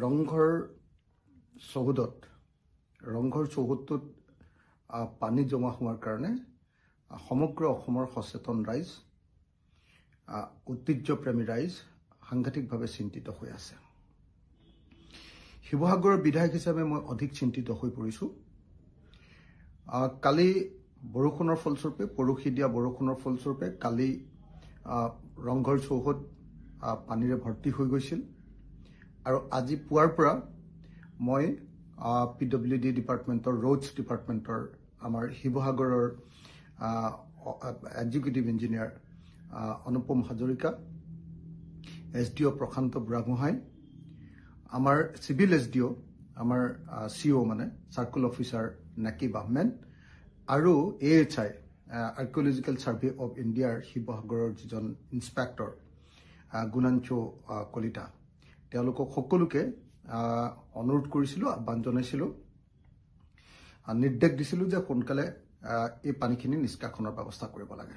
ৰংঘৰ চৌহদটোত পানী জমা হোৱাৰ কাৰণে সমগ্ৰ অসমৰ সচেতন ৰাইজ ঐতিহ্যপ্ৰেমী ৰাইজ সাংঘাতিকভাৱে চিন্তিত হৈ আছে। শিৱসাগৰৰ বিধায়ক হিচাপে মই অধিক চিন্তিত হৈ পৰিছোঁ। কালি বৰষুণৰ ফলস্বৰূপে পৰহি দিয়া বৰষুণৰ ফলস্বৰূপে কালি ৰংঘৰ চৌহদ পানীৰে ভৰ্তি হৈ গৈছিল আৰু আজি পুৱাৰ পৰা মই PWD ডিপাৰ্টমেণ্টৰ ৰোডছ ডিপাৰ্টমেণ্টৰ আমাৰ শিৱসাগৰৰ এক্সিকিউটিভ ইঞ্জিনিয়াৰ অনুপম হাজৰিকা, SDO প্ৰশান্ত বুঢ়াগোহাঁই, আমাৰ চিভিল SDO আমাৰ CO মানে চাৰ্কুল অফিচাৰ নাকিব আহমেদ আৰু AHI আৰ্কিঅলজিকেল ছাৰ্ভে অফ ইণ্ডিয়াৰ শিৱসাগৰৰ যিজন ইনস্পেক্টৰ গুণাঞ্চু কলিতা, তেওঁলোকক সকলোকে অনুৰোধ কৰিছিলোঁ, আহ্বান জনাইছিলোঁ, নিৰ্দেশ দিছিলোঁ যে সোনকালে এই পানীখিনি নিষ্কাশনৰ ব্যৱস্থা কৰিব লাগে।